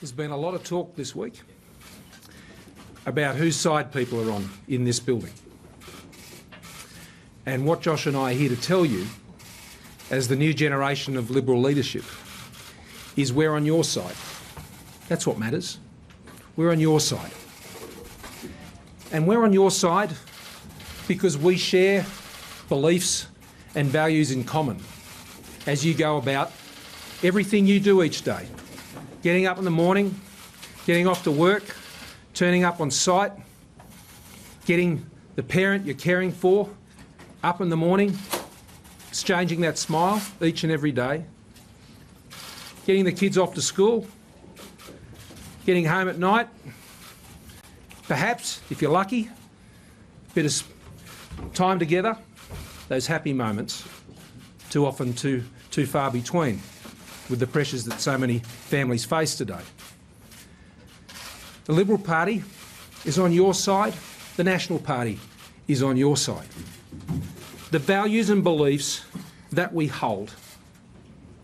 There's been a lot of talk this week about whose side people are on in this building. And what Josh and I are here to tell you, as the new generation of Liberal leadership, is we're on your side. That's what matters. We're on your side. And we're on your side because we share beliefs and values in common as you go about everything you do each day. Getting up in the morning, getting off to work, turning up on site, getting the parent you're caring for up in the morning, exchanging that smile each and every day, getting the kids off to school, getting home at night, perhaps, if you're lucky, a bit of time together, those happy moments, too often too far between with the pressures that so many families face today. The Liberal Party is on your side, the National Party is on your side. The values and beliefs that we hold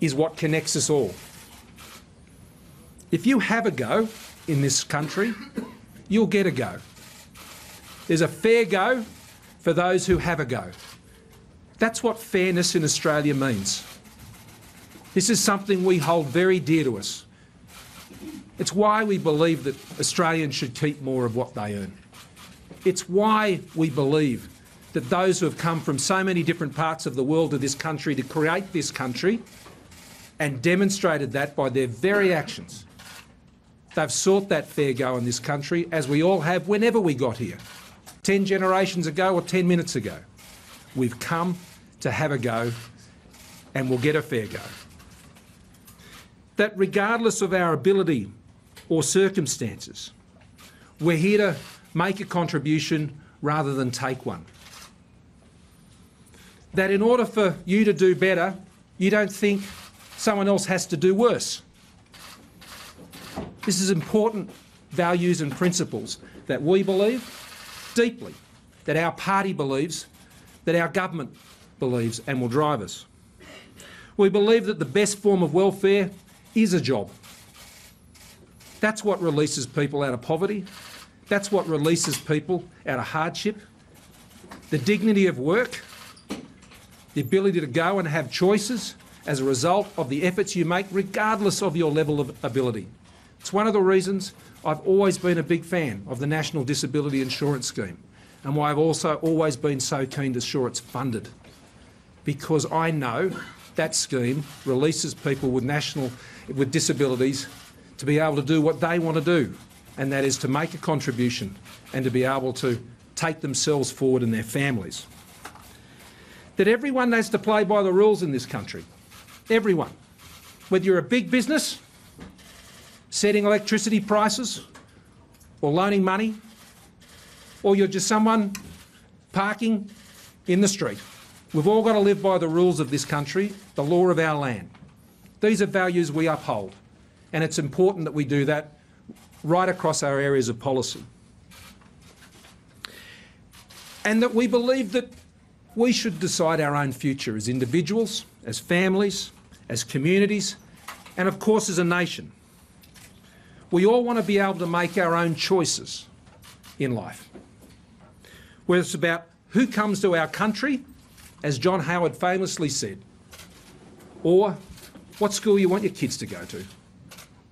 is what connects us all. If you have a go in this country, you'll get a go. There's a fair go for those who have a go. That's what fairness in Australia means. This is something we hold very dear to us. It's why we believe that Australians should keep more of what they earn. It's why we believe that those who have come from so many different parts of the world to this country to create this country and demonstrated that by their very actions. They've sought that fair go in this country, as we all have whenever we got here. 10 generations ago or 10 minutes ago. We've come to have a go and we'll get a fair go. That regardless of our ability or circumstances, we're here to make a contribution rather than take one. That in order for you to do better, you don't think someone else has to do worse. This is important values and principles that we believe deeply, that our party believes, that our government believes and will drive us. We believe that the best form of welfare is a job. That's what releases people out of poverty. That's what releases people out of hardship. The dignity of work, the ability to go and have choices as a result of the efforts you make, regardless of your level of ability. It's one of the reasons I've always been a big fan of the National Disability Insurance Scheme and why I've also always been so keen to ensure it's funded. Because I know that scheme releases people with disabilities to be able to do what they want to do, and that is to make a contribution and to be able to take themselves forward and their families. That everyone has to play by the rules in this country. Everyone. Whether you're a big business, setting electricity prices, or loaning money, or you're just someone parking in the street. We've all got to live by the rules of this country, the law of our land. These are values we uphold, and it's important that we do that right across our areas of policy. And that we believe that we should decide our own future as individuals, as families, as communities, and of course as a nation. We all want to be able to make our own choices in life. Whether it's about who comes to our country, as John Howard famously said, or what school you want your kids to go to,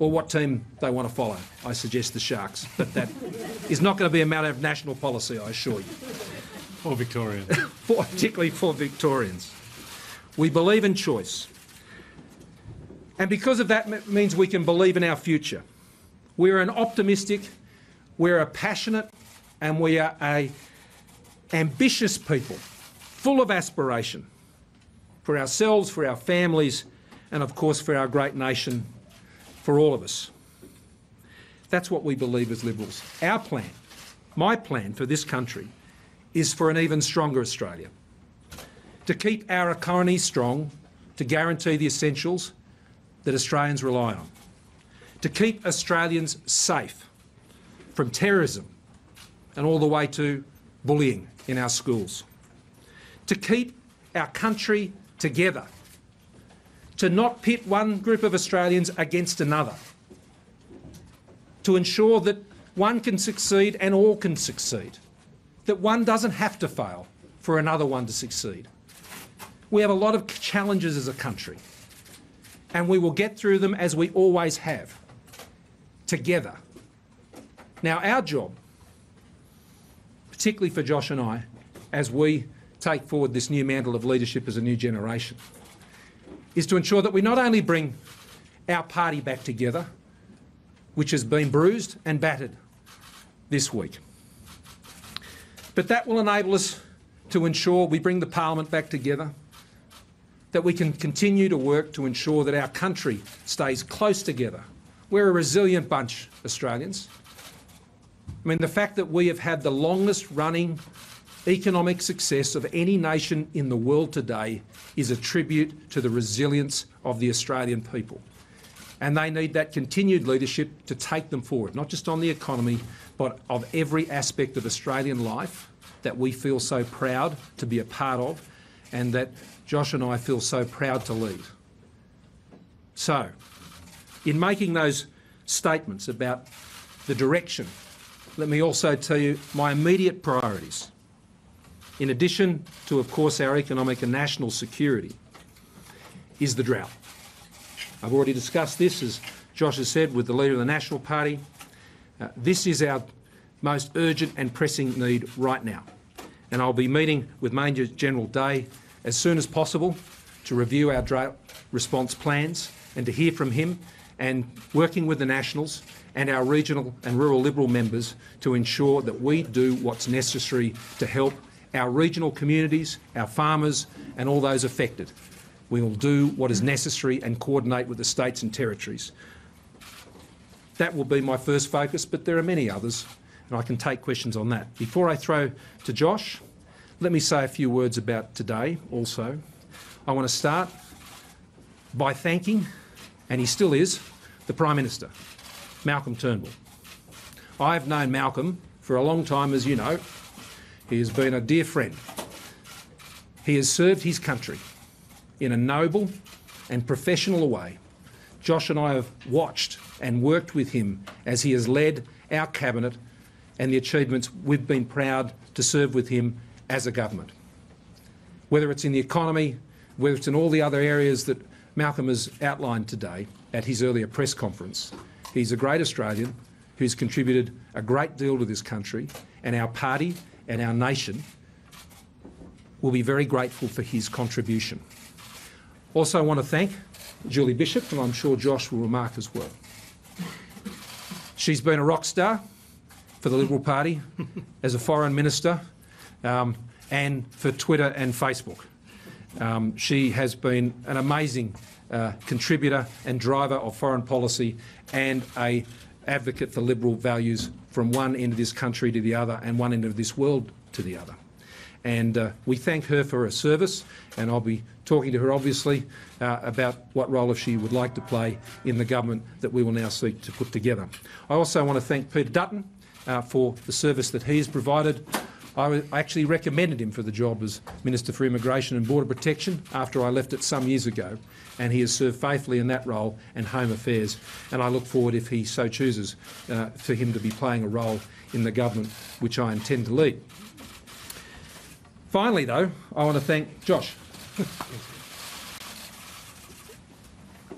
or what team they want to follow. I suggest the Sharks, but that is not going to be a matter of national policy, I assure you. Or Victorian. Particularly for Victorians. We believe in choice. And because of that, it means we can believe in our future. We're an optimistic, we're a passionate, and we are an ambitious people, full of aspiration for ourselves, for our families, and of course for our great nation, for all of us. That's what we believe as Liberals. Our plan, my plan for this country, is for an even stronger Australia. To keep our economy strong, to guarantee the essentials that Australians rely on. To keep Australians safe from terrorism and all the way to bullying in our schools. To keep our country together. To not pit one group of Australians against another. to ensure that one can succeed and all can succeed, that one doesn't have to fail for another one to succeed. We have a lot of challenges as a country, and we will get through them as we always have, together. Now, our job, particularly for Josh and I, as we take forward this new mantle of leadership as a new generation, is to ensure that we not only bring our party back together, which has been bruised and battered this week, but that will enable us to ensure we bring the Parliament back together, that we can continue to work to ensure that our country stays close together. We're a resilient bunch, Australians. I mean, the fact that we have had the longest running economic success of any nation in the world today is a tribute to the resilience of the Australian people. And they need that continued leadership to take them forward, not just on the economy, but of every aspect of Australian life that we feel so proud to be a part of, and that Josh and I feel so proud to lead. So, in making those statements about the direction, let me also tell you my immediate priorities. In addition to, of course, our economic and national security, is the drought. I've already discussed this, as Josh has said, with the Leader of the National Party. This is our most urgent and pressing need right now. And I'll be meeting with Major General Day as soon as possible to review our drought response plans and to hear from him, and working with the Nationals and our regional and rural Liberal members to ensure that we do what's necessary to help our regional communities, our farmers and all those affected. We will do what is necessary and coordinate with the states and territories. That will be my first focus, but there are many others, and I can take questions on that. Before I throw to Josh, let me say a few words about today also. I want to start by thanking, and he still is, the Prime Minister, Malcolm Turnbull. I've known Malcolm for a long time, as you know. He has been a dear friend. He has served his country in a noble and professional way. Josh and I have watched and worked with him as he has led our cabinet and the achievements we've been proud to serve with him as a government. Whether it's in the economy, whether it's in all the other areas that Malcolm has outlined today at his earlier press conference, he's a great Australian who's contributed a great deal to this country, and our party and our nation will be very grateful for his contribution. Also, I want to thank Julie Bishop, and I'm sure Josh will remark as well. She's been a rock star for the Liberal Party as a foreign minister, and for Twitter and Facebook. She has been an amazing contributor and driver of foreign policy, and an advocate for Liberal values from one end of this country to the other and one end of this world to the other. And we thank her for her service, and I'll be talking to her obviously about what role she would like to play in the government that we will now seek to put together. I also want to thank Peter Dutton for the service that he has provided. I actually recommended him for the job as Minister for Immigration and Border Protection after I left it some years ago, and he has served faithfully in that role and Home Affairs, and I look forward, if he so chooses, for him to be playing a role in the government which I intend to lead. Finally, though, I want to thank Josh.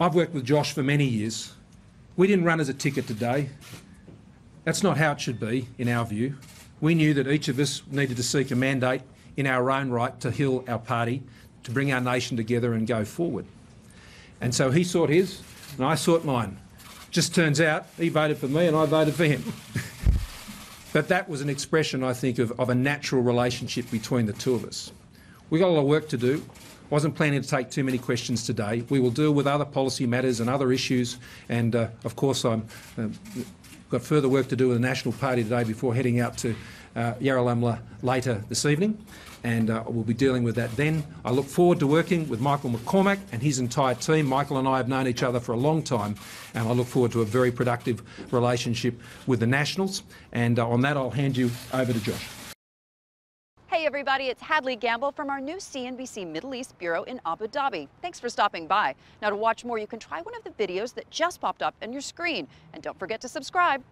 I've worked with Josh for many years. We didn't run as a ticket today. That's not how it should be, in our view. We knew that each of us needed to seek a mandate in our own right to heal our party, to bring our nation together and go forward. And so he sought his, and I sought mine. Just turns out he voted for me and I voted for him. But that was an expression, I think, of a natural relationship between the two of us. We've got a lot of work to do. I wasn't planning to take too many questions today. We will deal with other policy matters and other issues, and of course I'm got further work to do with the National Party today before heading out to Yarralumla later this evening, and we'll be dealing with that then. I look forward to working with Michael McCormack and his entire team. Michael and I have known each other for a long time, and I look forward to a very productive relationship with the Nationals. And on that, I'll hand you over to Josh. Hey everybody, it's Hadley Gamble from our new CNBC Middle East Bureau in Abu Dhabi. Thanks for stopping by. Now, to watch more, you can try one of the videos that just popped up on your screen. And don't forget to subscribe.